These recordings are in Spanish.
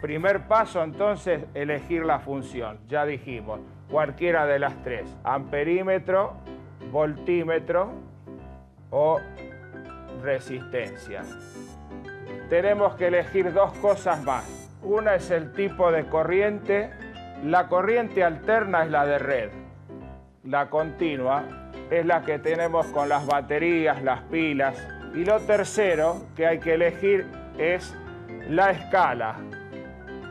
Primer paso, entonces, elegir la función. Ya dijimos, cualquiera de las tres. Amperímetro, voltímetro o resistencia. Tenemos que elegir dos cosas más. Una es el tipo de corriente. La corriente alterna es la de red. La continua es la que tenemos con las baterías, las pilas. Y lo tercero que hay que elegir es la escala.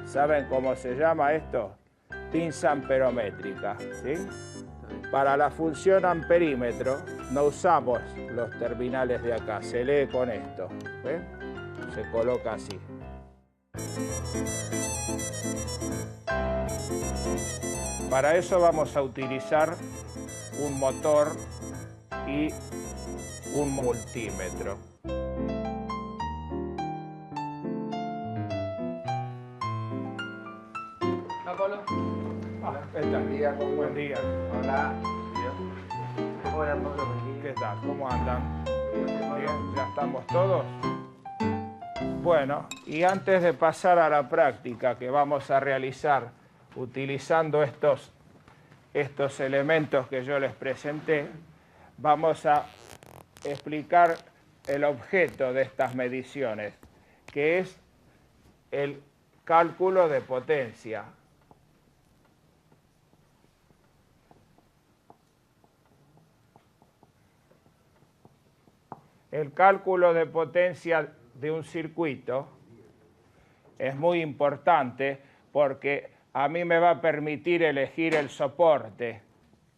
¿Saben cómo se llama esto? Pinza amperométrica, ¿sí? Para la función amperímetro no usamos los terminales de acá, se lee con esto. ¿Ven? Se coloca así. Para eso vamos a utilizar un motor y un multímetro. Buen día, Buen día. Hola. Hola, Pablo. ¿Qué tal? ¿Cómo andan? Bien, ¿ya estamos todos? Bueno, y antes de pasar a la práctica que vamos a realizar utilizando estos elementos que yo les presenté, vamos a explicar el objeto de estas mediciones, que es el cálculo de potencia. El cálculo de potencia de un circuito es muy importante porque a mí me va a permitir elegir el soporte.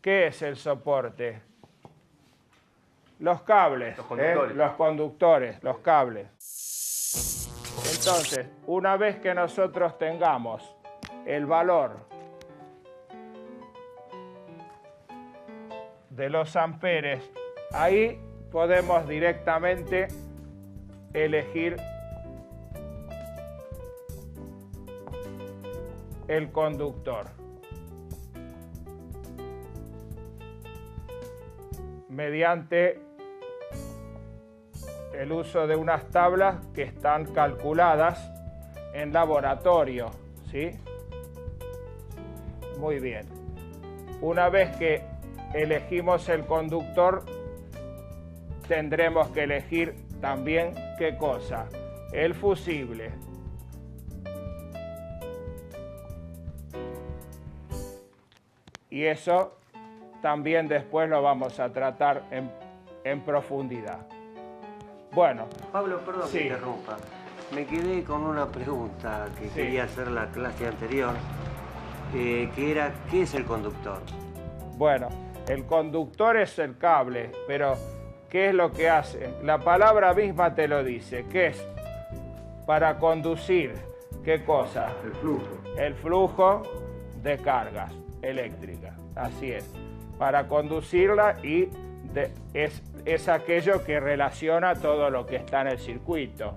¿Qué es el soporte? Los cables, los conductores, los cables. Entonces, una vez que nosotros tengamos el valor de los amperes, ahí podemos directamente elegir el conductor. Mediante el uso de unas tablas que están calculadas en laboratorio, ¿sí? Muy bien. Una vez que elegimos el conductor, tendremos que elegir también, ¿qué cosa? El fusible. Y eso también después lo vamos a tratar en profundidad. Bueno. Pablo, perdón sí. que interrumpa. Me quedé con una pregunta que quería hacer la clase anterior, que era, ¿qué es el conductor? Bueno, el conductor es el cable, pero ¿qué es lo que hace? La palabra misma te lo dice, ¿qué es? Para conducir, ¿qué cosa? El flujo. El flujo de cargas eléctricas, así es. Para conducirla y es aquello que relaciona todo lo que está en el circuito,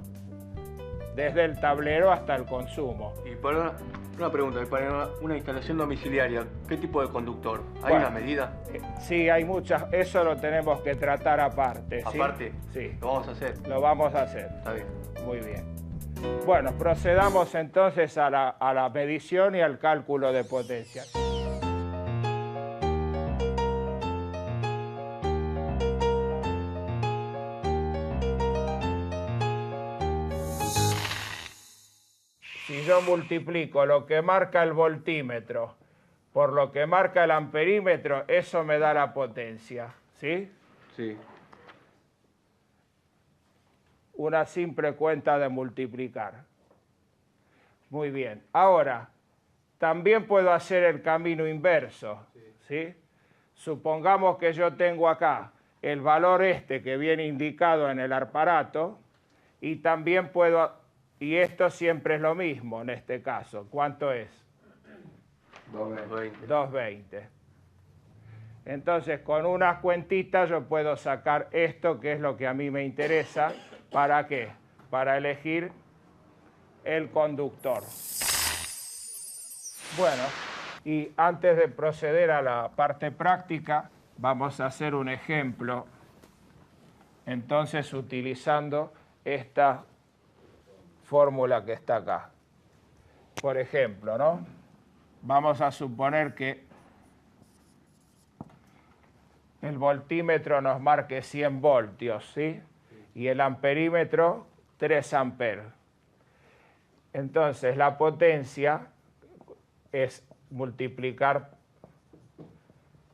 desde el tablero hasta el consumo. Y para una pregunta, para una instalación domiciliaria, ¿qué tipo de conductor? ¿Hay Bueno, una medida? Sí, hay muchas, eso lo tenemos que tratar aparte. ¿Sí? ¿Aparte? Sí. ¿Lo vamos a hacer? Lo vamos a hacer. Está bien. Muy bien. Bueno, procedamos entonces a la medición y al cálculo de potencia. Si yo multiplico lo que marca el voltímetro por lo que marca el amperímetro, eso me da la potencia, ¿sí? Sí. Una simple cuenta de multiplicar. Muy bien. Ahora, también puedo hacer el camino inverso, ¿sí? Supongamos que yo tengo acá el valor que viene indicado en el aparato y también puedo, y esto siempre es lo mismo en este caso. ¿Cuánto es? 220. 220. Entonces, con unas cuentitas yo puedo sacar esto, que es lo que a mí me interesa. ¿Para qué? Para elegir el conductor. Bueno, y antes de proceder a la parte práctica, vamos a hacer un ejemplo. Entonces, utilizando esta fórmula que está acá. por ejemplo, ¿no? Vamos a suponer que el voltímetro nos marque 100 voltios, ¿sí? Y el amperímetro 3 amperes. Entonces, la potencia es multiplicar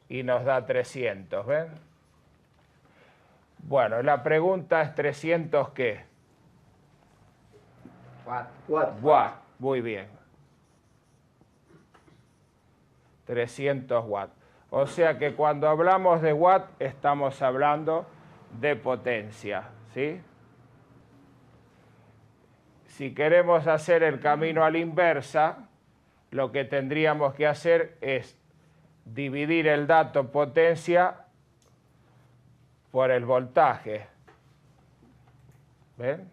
y nos da 300, ¿ven? Bueno, la pregunta es 300 ¿qué? Watt. Muy bien. 300 watts. O sea que cuando hablamos de watt estamos hablando de potencia, ¿sí? Si queremos hacer el camino a la inversa, lo que tendríamos que hacer es dividir el dato potencia por el voltaje. ¿Ven?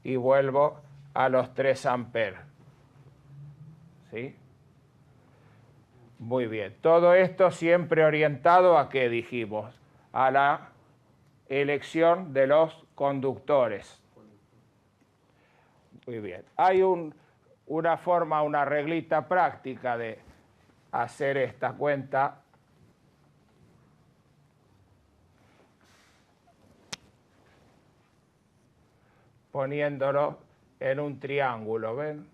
Y vuelvo a los 3 amperes. ¿Sí? Muy bien. Todo esto siempre orientado a ¿qué dijimos? A la elección de los conductores. Muy bien. Hay una forma, una reglita práctica de hacer esta cuenta. Poniéndolo en un triángulo, ¿ven?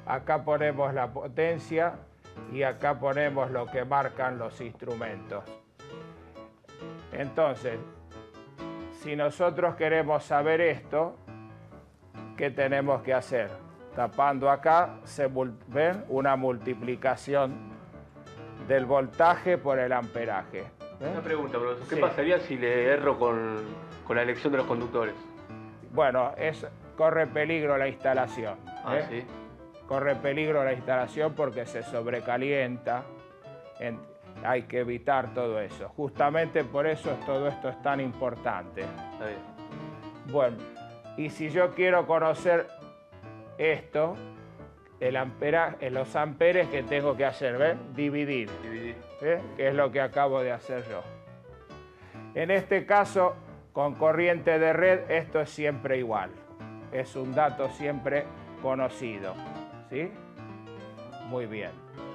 Acá ponemos la potencia y acá ponemos lo que marcan los instrumentos. Entonces, si nosotros queremos saber esto, ¿qué tenemos que hacer? Tapando acá, ¿ven? Una multiplicación del voltaje por el amperaje. ¿Ven? Una pregunta, profesor. ¿Qué Sí. pasaría si le erro con la elección de los conductores? Bueno, corre peligro la instalación. Ah, sí. Corre peligro la instalación porque se sobrecalienta. Hay que evitar todo eso. Justamente por eso todo esto es tan importante. Está bien. Bueno, y si yo quiero conocer esto, los amperes, ¿qué tengo que hacer? ¿Ven? Dividir. ¿Ven? Que es lo que acabo de hacer yo. En este caso, con corriente de red, esto es siempre igual. Es un dato siempre conocido. ¿Sí? Muy bien.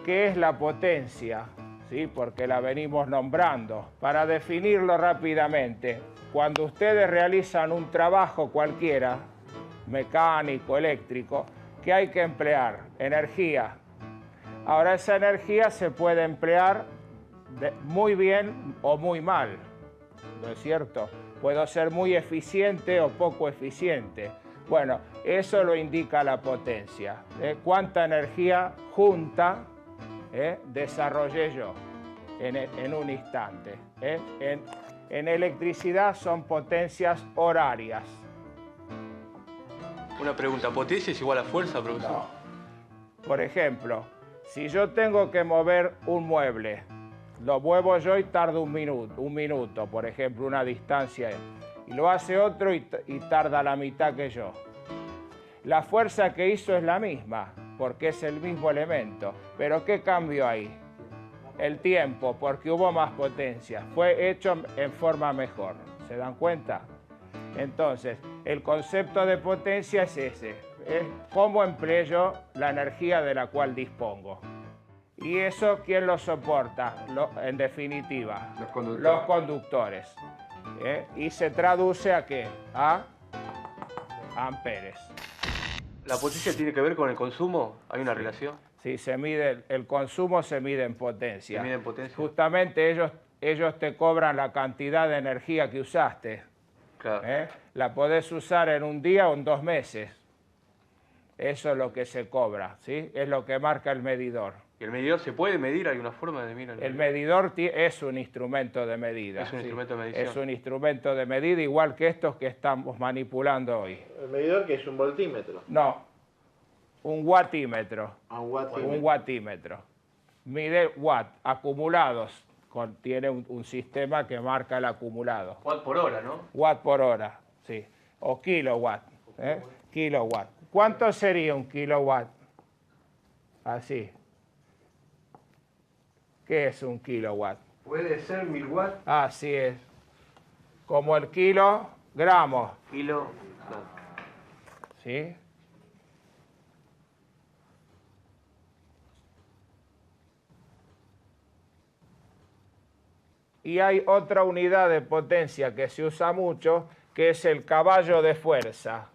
¿Qué es la potencia? ¿Sí? Porque la venimos nombrando. Para definirlo rápidamente, cuando ustedes realizan un trabajo cualquiera, mecánico, eléctrico, ¿qué hay que emplear? Energía. Ahora, esa energía se puede emplear muy bien o muy mal, ¿no es cierto? Puedo ser muy eficiente o poco eficiente. Bueno, eso lo indica la potencia. ¿Cuánta energía junta desarrollé yo en un instante? En electricidad son potencias horarias. Una pregunta. ¿Potencia es igual a fuerza, profesor? No. Por ejemplo, si yo tengo que mover un mueble, lo muevo yo y tarda un minuto, por ejemplo, una distancia, y lo hace otro y tarda la mitad que yo. La fuerza que hizo es la misma, porque es el mismo elemento. Pero ¿qué cambió ahí? El tiempo, porque hubo más potencia. Fue hecho en forma mejor. ¿Se dan cuenta? Entonces, el concepto de potencia es ese. Es cómo empleo la energía de la cual dispongo. Y eso, ¿quién lo soporta? En definitiva, los conductores. Y se traduce ¿a qué? A amperes. ¿La potencia tiene que ver con el consumo? ¿Hay una relación? Sí, el consumo se mide en potencia. ¿Se mide en potencia? Justamente ellos te cobran la cantidad de energía que usaste. Claro. La podés usar en un día o en 2 meses. Eso es lo que se cobra, ¿sí? Es lo que marca el medidor. ¿Y el medidor se puede medir? ¿Hay una forma de medir el medidor? Es un instrumento de medida. Es un ¿sí? instrumento de medición. Es un instrumento de medida igual que estos que estamos manipulando hoy. ¿El medidor que es un voltímetro? No, un wattímetro. Un wattímetro. Un wattímetro. Mide watt acumulados. Tiene un sistema que marca el acumulado. Watt por hora, ¿no? Watt por hora, sí. O kilowatt. Kilowatt. ¿Cuánto sería un kilowatt? Así. ¿Qué es un kilowatt? ¿Puede ser 1000 watts? Así es. como el kilogramos. Kilo. ¿Sí? Y hay otra unidad de potencia que se usa mucho, que es el caballo de fuerza.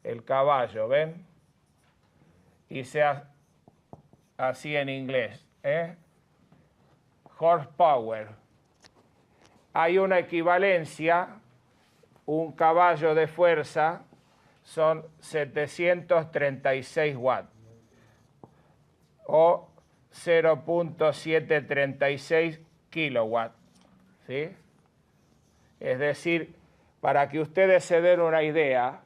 El caballo, ¿ven? Y sea así en inglés, ¿eh? Horsepower. Hay una equivalencia, un caballo de fuerza son 736 watts o 0.736 kilowatts, ¿sí? Es decir, para que ustedes se den una idea,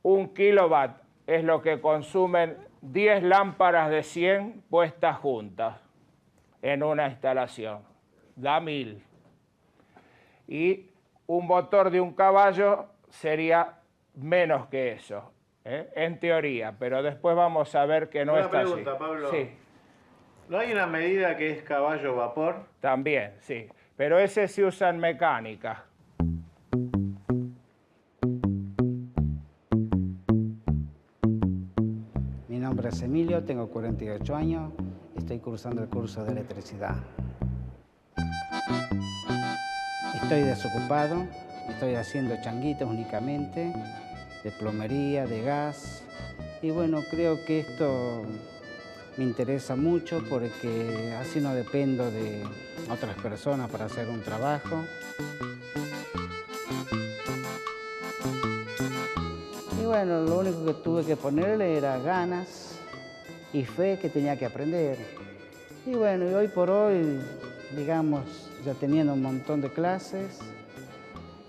un kilowatt es lo que consumen 10 lámparas de 100 puestas juntas en una instalación. Da 1000. Y un motor de un caballo sería menos que eso, ¿eh? En teoría, pero después vamos a ver que no Una está pregunta, así. Pablo. Sí, ¿No hay una medida que es caballo vapor? también, sí. Pero ese se usa en mecánica. Mi nombre es Emilio, tengo 48 años, estoy cursando el curso de electricidad. Estoy desocupado, estoy haciendo changuitos únicamente, de plomería, de gas. Y bueno, creo que esto me interesa mucho porque así no dependo de otras personas para hacer un trabajo. Y bueno, lo único que tuve que ponerle era ganas y fe que tenía que aprender. Y bueno, y hoy por hoy, digamos, ya teniendo un montón de clases,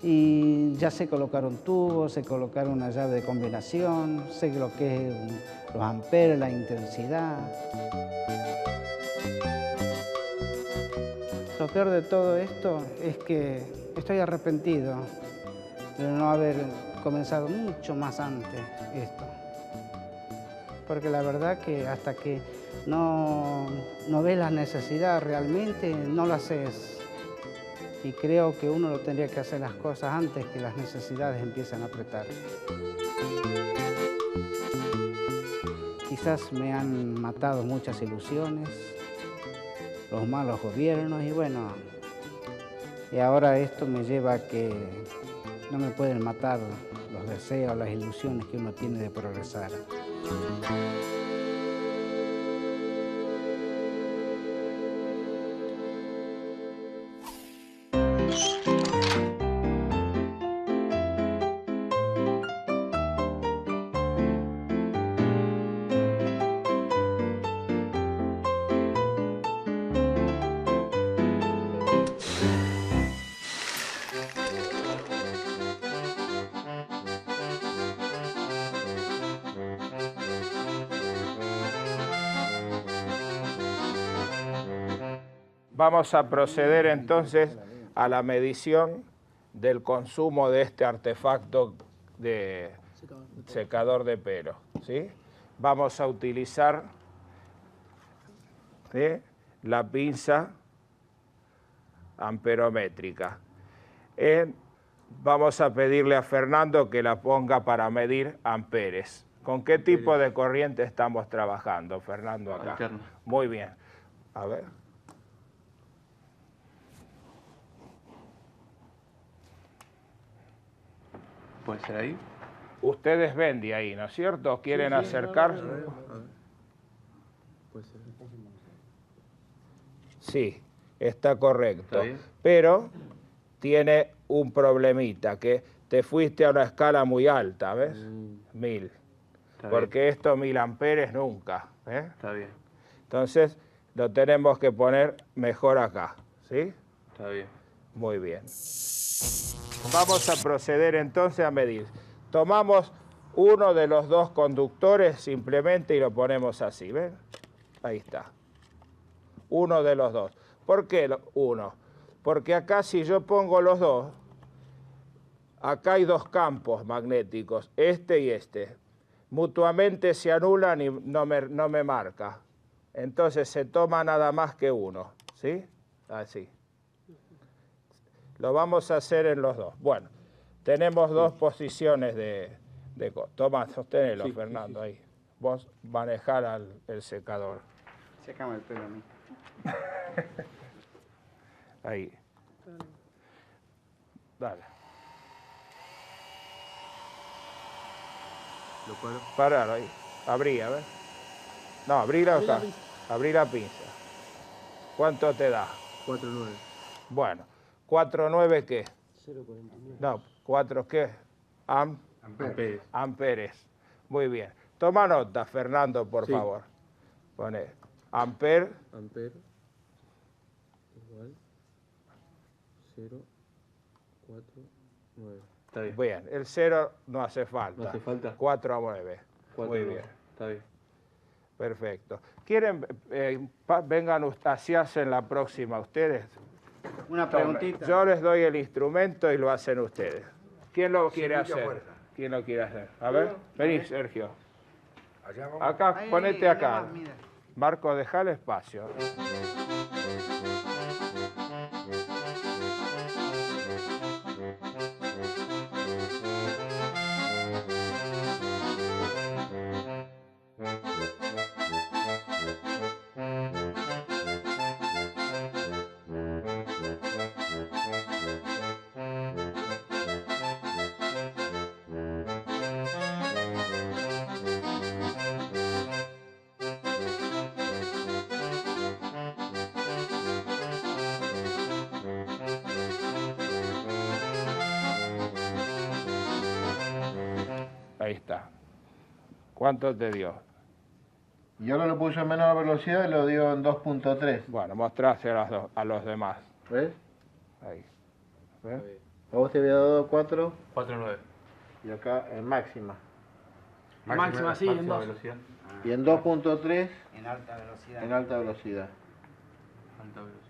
y ya sé colocar un tubo, sé colocar una llave de combinación, sé lo que es los amperes, la intensidad. Lo peor de todo esto es que estoy arrepentido de no haber comenzado mucho más antes esto. Porque la verdad que hasta que no ves la necesidad realmente, no lo haces. Y creo que uno lo tendría que hacer las cosas antes que las necesidades empiecen a apretar. Quizás me han matado muchas ilusiones, los malos gobiernos y bueno, y ahora esto me lleva a que no me pueden matar los deseos, las ilusiones que uno tiene de progresar. Vamos a proceder entonces a la medición del consumo de este artefacto de secador de pelo, ¿sí? Vamos a utilizar, ¿sí?, la pinza amperométrica. Vamos a pedirle a Fernando que la ponga para medir amperes. ¿Con qué tipo de corriente estamos trabajando, Fernando, acá? Alterna. Muy bien. A ver. ¿Puede ser ahí? Ustedes ven de ahí, ¿no es cierto? ¿Quieren acercarse? Sí, está correcto. ¿Está bien? Pero tiene un problemita, que te fuiste a una escala muy alta, ¿ves? 1000. Está Porque esto 1000 amperes nunca, ¿eh? Está bien, Entonces lo tenemos que poner mejor acá, ¿sí? está bien. Muy bien. Vamos a proceder entonces a medir. Tomamos uno de los dos conductores simplemente y lo ponemos así, ¿ven? Ahí está. Uno de los dos. ¿Por qué uno? Porque acá si yo pongo los dos, acá hay dos campos magnéticos, este y este. Mutuamente se anulan y no me marca. Entonces se toma nada más que uno, ¿sí? Así. Lo vamos a hacer en los dos. Bueno, tenemos dos posiciones Toma, sostenelo, Sí, Fernando, ahí. Vos manejar el secador. Secame el pelo a mí. Ahí. Dale. Lo paro. Paralo ahí. Abrí, a ver. No, abrí acá. Abrí la pinza. ¿Cuánto te da? 4.9. Bueno, 4,9 ¿qué? 0,49. No, 4 ¿qué? Amperes. Amperes. Muy bien. Toma nota, Fernando, por Sí. favor. Pone amper. Amper igual 0,49. Está bien. Bien, el 0 no hace falta. ¿No hace falta? 4 a 9. 4,9. Muy bien. Está bien. Perfecto. ¿Quieren, vengan hacia en la próxima ustedes? Una preguntita. Yo les doy el instrumento y lo hacen ustedes. ¿Quién lo quiere hacer? ¿Quién lo quiere hacer? A ver, vení, Sergio. Acá, Ahí, ponete ahí acá. nomás, mira. Marco, deja el espacio. Ahí está. ¿Cuánto te dio? Yo lo puse en menor velocidad y lo dio en 2.3. Bueno, mostraste a los demás. ¿Ves? Ahí. ¿Ves? A vos te había dado 4 4.9. y acá en máxima. Máxima, sí, en 2. velocidad. Y en 2.3 En alta velocidad. en alta velocidad. Alta velocidad.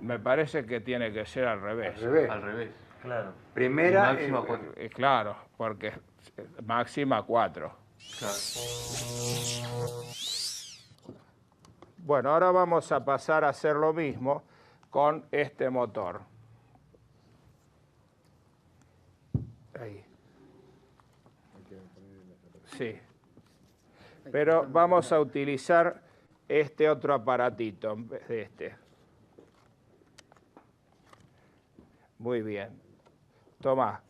Me parece que tiene que ser al revés. Al revés. Claro. Y Primera. máxima 4. Claro, porque máxima 4. Claro. Bueno, ahora vamos a pasar a hacer lo mismo con este motor. Ahí. Sí. Pero vamos a utilizar este otro aparatito en vez de este. Muy bien. Toma.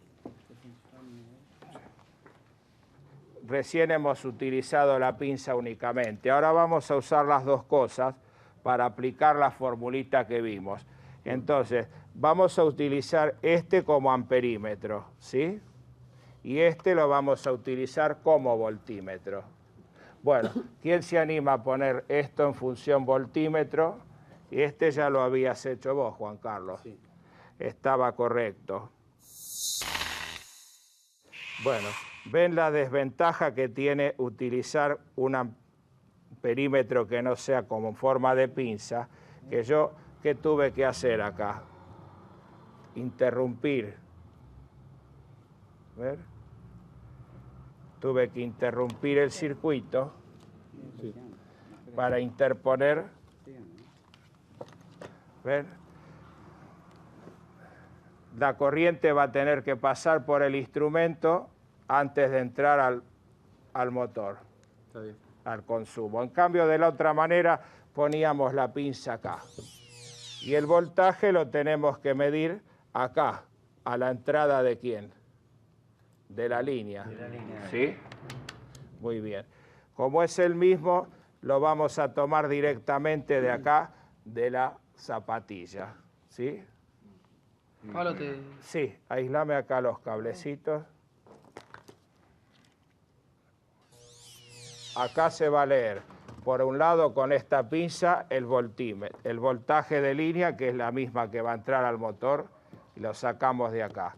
Recién hemos utilizado la pinza únicamente. Ahora vamos a usar las dos cosas para aplicar la formulita que vimos. Entonces, vamos a utilizar este como amperímetro, ¿sí? Y este lo vamos a utilizar como voltímetro. Bueno, ¿quién se anima a poner esto en función voltímetro? Y este ya lo habías hecho vos, Juan Carlos. Sí. Estaba correcto. Bueno, ven la desventaja que tiene utilizar un amperímetro que no sea como en forma de pinza, que yo, ¿qué tuve que hacer acá? Interrumpir. ¿Ver? Tuve que interrumpir el circuito para interponer. ¿Ver? La corriente va a tener que pasar por el instrumento antes de entrar al motor, Está bien. al consumo. En cambio, de la otra manera, poníamos la pinza acá. Y el voltaje lo tenemos que medir acá, a la entrada de ¿quién? De la línea. De la línea. ¿Sí? Muy bien. Como es el mismo, lo vamos a tomar directamente de acá, de la zapatilla. ¿Sí? Pablo, te... Sí, aislame acá los cablecitos. Acá se va a leer, por un lado con esta pinza, el voltímetro, el voltaje de línea, que es la misma que va a entrar al motor, y lo sacamos de acá.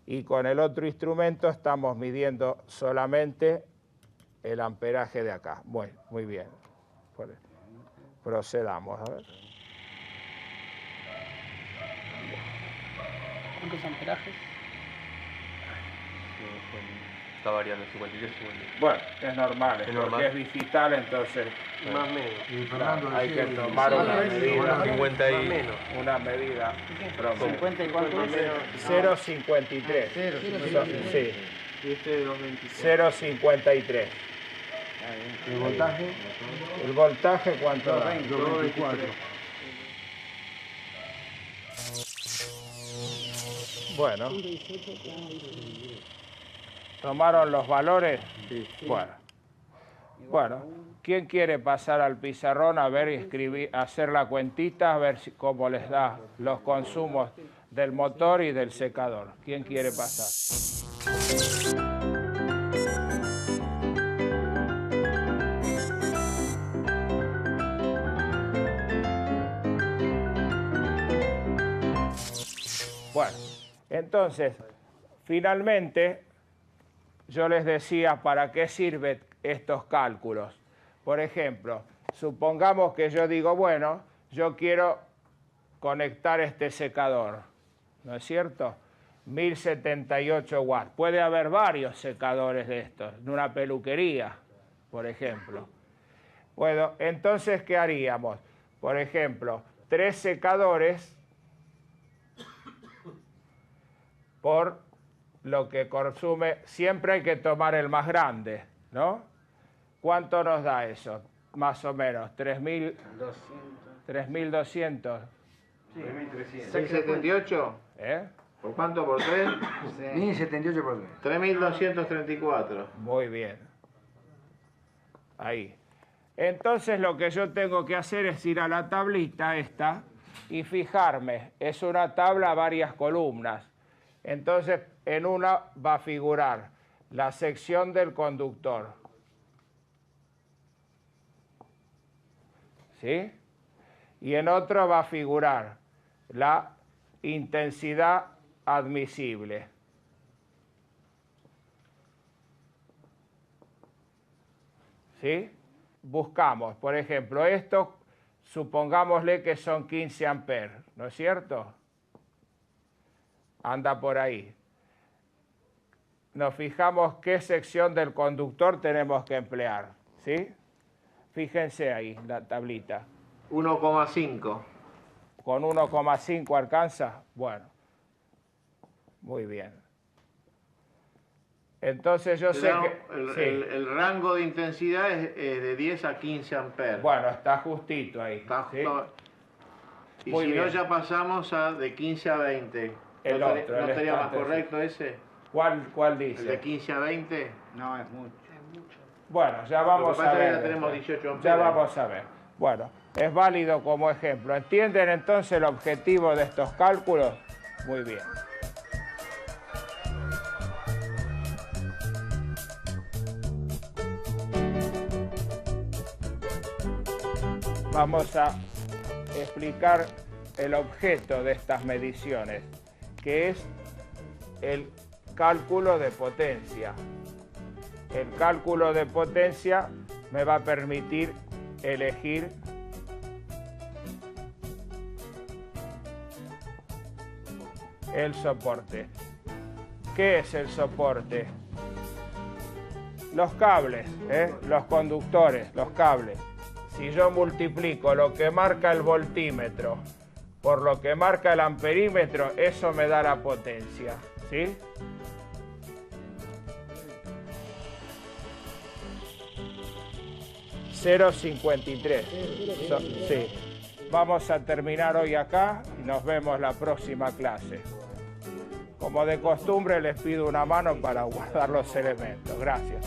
Y con el otro instrumento estamos midiendo solamente el amperaje de acá. Muy bien. Procedamos, a ver. ¿Cuántos amperajes? está variando, 53, 53. Bueno, es normal, Es porque normal. es digital, entonces Más o menos. Y Fernando hay que decía, tomar una Más medida, 50 o y... menos. una medida promedio. 50 y cuánto es. 0,53. Sí, Y este de 226. 0,53. el voltaje, ¿El voltaje cuánto da? 224. Bueno. ¿Tomaron los valores? Bueno. Bueno, ¿quién quiere pasar al pizarrón a ver y escribir, hacer la cuentita, a ver cómo les da los consumos del motor y del secador? ¿Quién quiere pasar? Bueno, entonces, finalmente, yo les decía para qué sirven estos cálculos. Por ejemplo, supongamos que yo digo, bueno, yo quiero conectar este secador, ¿no es cierto? 1078 watts. Puede haber varios secadores de estos, en una peluquería, por ejemplo. Bueno, entonces, ¿qué haríamos? Por ejemplo, 3 secadores por lo que consume, siempre hay que tomar el más grande, ¿no? ¿Cuánto nos da eso? Más o menos, 3.200. 678. ¿Eh? ¿Por cuánto? ¿Por 3? 1078 por 3. 3234. Muy bien. Ahí. Entonces lo que yo tengo que hacer es ir a la tablita esta y fijarme. Es una tabla a varias columnas. Entonces, en una va a figurar la sección del conductor. ¿Sí? Y en otra va a figurar la intensidad admisible. ¿Sí? Buscamos, por ejemplo, esto, supongámosle que son 15 amperes, ¿no es cierto? Anda por ahí. Nos fijamos qué sección del conductor tenemos que emplear, ¿sí? Fíjense ahí, la tablita. 1,5. ¿Con 1,5 alcanza? Bueno, muy bien. Entonces yo sé que... sí. El rango de intensidad es de 10 a 15 amperes. Bueno, está justito ahí. Está ¿sí? Y Muy si no, bien. ya pasamos a de 15 a 20. El ¿No otro, el estaría más estándar, correcto ese? ¿Cuál ¿El de dice? 15 a 20? No, es mucho. Bueno, ya vamos Lo que a pasa es que ver. ya tenemos después. 18 Ya amperes. vamos a ver. Bueno, es válido como ejemplo. ¿Entienden entonces el objetivo de estos cálculos? Muy bien. Vamos a explicar el objeto de estas mediciones, que es el cálculo de potencia. El cálculo de potencia me va a permitir elegir el soporte. ¿Qué es el soporte? Los cables, los conductores, los cables. Si yo multiplico lo que marca el voltímetro por lo que marca el amperímetro, eso me da la potencia, ¿sí? .53. Sí. Vamos a terminar hoy acá y nos vemos la próxima clase. Como de costumbre les pido una mano para guardar los elementos. Gracias.